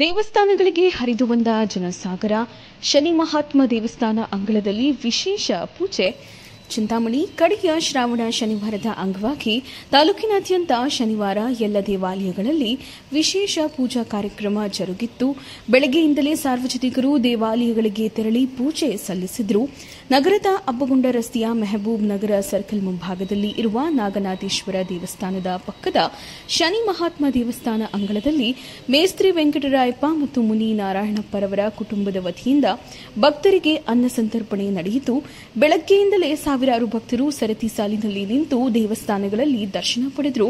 ದೇವಸ್ಥಾನಗಳಿಗೆ ಹರಿದು ಬಂದ ಜನಸಾಗರ. ಶನಿ ಮಹಾತ್ಮ ದೇವಸ್ಥಾನ ಅಂಗಳದಲ್ಲಿ ವಿಶೇಷ ಪೂಜೆ. ಚಿಂತಾಮಣಿ ಕಡೆಯ ಶ್ರಾವಣ ಶನಿವಾರದ ಅಂಗವಾಗಿ ತಾಲೂಕಿನಾದ್ಯಂತ ಶನಿವಾರ ಎಲ್ಲ ದೇವಾಲಯಗಳಲ್ಲಿ ವಿಶೇಷ ಪೂಜಾ ಕಾರ್ಯಕ್ರಮ ಜರುಗಿತ್ತು. ಬೆಳಗ್ಗೆಯಿಂದಲೇ ಸಾರ್ವಜನಿಕರು ದೇವಾಲಯಗಳಿಗೆ ತೆರಳಿ ಪೂಜೆ ಸಲ್ಲಿಸಿದರು. ನಗರದ ಅಬ್ಬಗೊಂಡ ರಸ್ತೆಯ ಮೆಹಬೂಬ್ ನಗರ ಸರ್ಕಲ್ ಮುಂಭಾಗದಲ್ಲಿ ಇರುವ ನಾಗನಾಥೇಶ್ವರ ದೇವಸ್ಥಾನದ ಪಕ್ಕದ ಶನಿ ಮಹಾತ್ಮ ದೇವಸ್ಥಾನ ಅಂಗಳದಲ್ಲಿ ಮೇಸ್ತ್ರಿ ವೆಂಕಟರಾಯಪ್ಪ ಮತ್ತು ಮುನಿ ನಾರಾಯಣಪ್ಪರವರ ಕುಟುಂಬದ ವತಿಯಿಂದ ಭಕ್ತರಿಗೆ ಅನ್ನ ಸಂತರ್ಪಣೆ ನಡೆಯಿತು. ಬೆಳಗ್ಗೆಯಿಂದಲೇ ಸಾವಿರಾರು ಭಕ್ತರು ಸರತಿ ಸಾಲಿನಲ್ಲಿ ನಿಂತು ದೇವಸ್ಥಾನಗಳಲ್ಲಿ ದರ್ಶನ ಪಡೆದರು.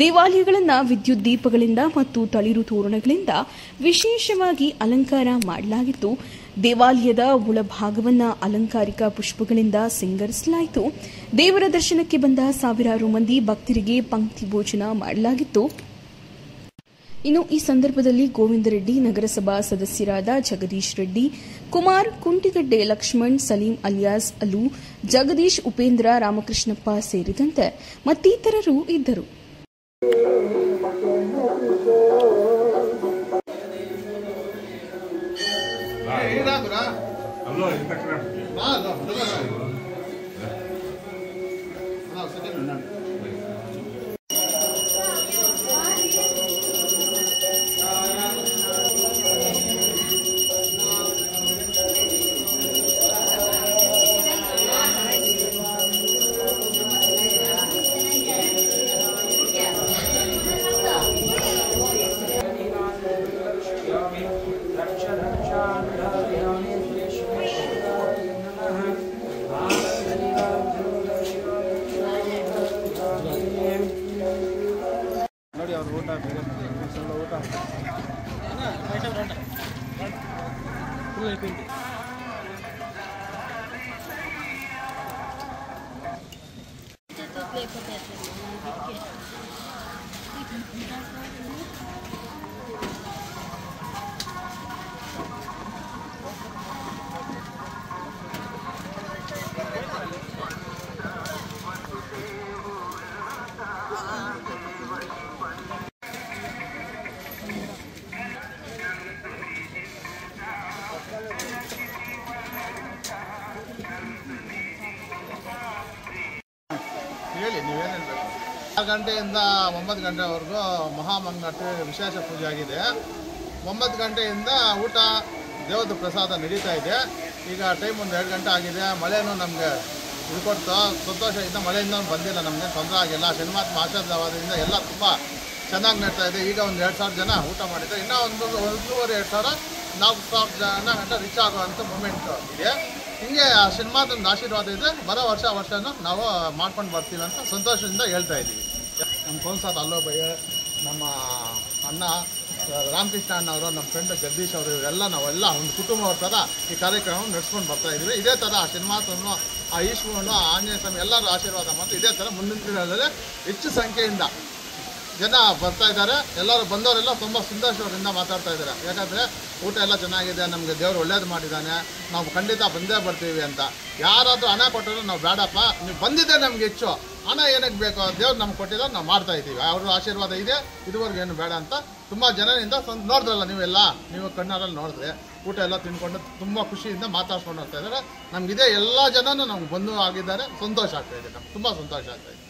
ದೇವಾಲಯಗಳನ್ನು ವಿದ್ಯುತ್ ದೀಪಗಳಿಂದ ಮತ್ತು ತಳಿರು ತೋರಣಗಳಿಂದ ವಿಶೇಷವಾಗಿ ಅಲಂಕಾರ ಮಾಡಲಾಗಿತ್ತು. ದೇವಾಲಯದ ಒಳಭಾಗವನ್ನು ಅಲಂಕಾರಿಕ ಪುಷ್ಪಗಳಿಂದ ಸಿಂಗರಿಸಲಾಯಿತು. ದೇವರ ದರ್ಶನಕ್ಕೆ ಬಂದ ಸಾವಿರಾರು ಮಂದಿ ಭಕ್ತರಿಗೆ ಪಂಕ್ತಿ ಭೋಜನ ಮಾಡಲಾಗಿತ್ತು. ಇನ್ನು ಈ ಸಂದರ್ಭದಲ್ಲಿ ಗೋವಿಂದ ರೆಡ್ಡಿ, ನಗರಸಭಾ ಸದಸ್ಯರಾದ ಜಗದೀಶ್ ರೆಡ್ಡಿ, ಕುಮಾರ್, ಕುಂಟಿಗಡ್ಡೆ ಲಕ್ಷ್ಮಣ್, ಸಲೀಂ ಅಲಿಯಾಸ್ ಅಲು, ಜಗದೀಶ್, ಉಪೇಂದ್ರ, ರಾಮಕೃಷ್ಣಪ್ಪ ಸೇರಿದಂತೆ ಮತ್ತಿತರರು ಇದ್ದರು. ನೋಡಿ ಅವ್ರ ಊಟ ಬೇರೆ ಊಟ ಹೇಳಿ ನೀವೇನು ಹೇಳಬೇಕು. 6 ಗಂಟೆಯಿಂದ 9 ಗಂಟೆವರೆಗೂ ಮಹಾಮಂಗಳಾರತಿ ವಿಶೇಷ ಪೂಜೆ ಆಗಿದೆ. 9 ಗಂಟೆಯಿಂದ ಊಟ ದೇವದ ಪ್ರಸಾದ ನಡೀತಾ ಇದೆ. ಈಗ ಟೈಮ್ ಒಂದು 2 ಗಂಟೆ ಆಗಿದೆ. ಮಳೆನೂ ನಮಗೆ ಇದು ಕೊಡ್ತು, ಸಂತೋಷದಿಂದ. ಮಳೆಯಿಂದ ಬಂದಿಲ್ಲ, ನಮಗೆ ತೊಂದರೆ ಆಗಿಲ್ಲ. ಶನಿಮಾತ್ಮ ಆಶೀರ್ವಾದದಿಂದ ಎಲ್ಲ ತುಂಬ ಚೆನ್ನಾಗಿ ನಡೀತಾ ಇದೆ. ಈಗ ಒಂದು 2,000 ಜನ ಊಟ ಮಾಡಿದ್ದಾರೆ. ಇನ್ನೂ 1,500-2,000 4,000 ಜನ ಗಂಟೆ ರೀಚ್ ಆಗುವಂಥ ಮೂಮೆಂಟ್ ಇದೆ. ಹಿಂಗೆ ಶನಿಮಾತ್ಮನ ಆಶೀರ್ವಾದ ಇದೆ. ಬರೋ ವರ್ಷನೂ ನಾವು ಮಾಡ್ಕೊಂಡು ಬರ್ತೀವಿ ಅಂತ ಸಂತೋಷದಿಂದ ಹೇಳ್ತಾ ಇದ್ದೀವಿ. ನಮ್ಮ ಕೌನ್ಸಾದ ಅಲ್ಲೋಬಯ್ಯ, ನಮ್ಮ ಅಣ್ಣ ರಾಮಕೃಷ್ಣ ಅಣ್ಣವರು, ನಮ್ಮ ಫ್ರೆಂಡ್ ಜಗದೀಶ್ ಅವರು, ಇವರೆಲ್ಲ ನಾವೆಲ್ಲ ಒಂದು ಕುಟುಂಬವ್ರ ಥರ ಈ ಕಾರ್ಯಕ್ರಮವನ್ನು ನಡೆಸ್ಕೊಂಡು ಬರ್ತಾ ಇದ್ದೀವಿ. ಇದೇ ಥರ ಶನಿಮಾತ್ಮನು, ಆ ಈಶ್ವರನು, ಆಂಜನೇಯ ಸ್ವಾಮಿ ಎಲ್ಲರೂ ಆಶೀರ್ವಾದ ಮಾಡ್ತಾರೆ. ಇದೇ ಥರ ಮುಂದಿನ ದಿನಗಳಲ್ಲಿ ಹೆಚ್ಚು ಸಂಖ್ಯೆಯಿಂದ ಜನ ಬರ್ತಾ ಇದ್ದಾರೆ. ಎಲ್ಲರೂ ಬಂದವರೆಲ್ಲ ತುಂಬ ಸಂತೋಷದಿಂದ ಮಾತಾಡ್ತಾ ಇದ್ದಾರೆ. ಯಾಕಂದರೆ ಊಟ ಎಲ್ಲ ಚೆನ್ನಾಗಿದೆ, ನಮಗೆ ದೇವರು ಒಳ್ಳೇದು ಮಾಡಿದ್ದಾನೆ, ನಾವು ಖಂಡಿತ ಬಂದೇ ಬರ್ತೀವಿ ಅಂತ. ಯಾರಾದರೂ ಹಣ ಕೊಟ್ಟರು ನಾವು ಬೇಡಪ್ಪ, ನೀವು ಬಂದಿದ್ದೆ ನಮ್ಗೆ ಹೆಚ್ಚು, ಹಣ ಏನಕ್ಕೆ ಬೇಕು, ದೇವ್ರು ನಮ್ಗೆ ಕೊಟ್ಟಿಲ್ಲ, ನಾವು ಮಾಡ್ತಾ ಇದ್ದೀವಿ, ಅವ್ರ ಆಶೀರ್ವಾದ ಇದೆ, ಇದುವರೆಗೂ ಏನು ಬೇಡ ಅಂತ ತುಂಬ ಜನರಿಂದ ನೋಡಿದ್ರಲ್ಲ ನೀವೆಲ್ಲ, ನೀವು ಕಣ್ಣಾರಲ್ಲಿ ನೋಡಿದ್ರೆ ಊಟ ಎಲ್ಲ ತಿನ್ಕೊಂಡು ತುಂಬ ಖುಷಿಯಿಂದ ಮಾತಾಡ್ಕೊಂಡು ಹೋಗ್ತಾ ಇದ್ದಾರೆ. ನಮಗಿದೆ ಎಲ್ಲ ಜನನೂ ನಮ್ಗೆ ಬಂದು ಆಗಿದ್ದಾರೆ. ಸಂತೋಷ ಆಗ್ತಾಯಿದೆ, ನಮ್ಗೆ ತುಂಬ ಸಂತೋಷ ಆಗ್ತಾಯಿದೆ.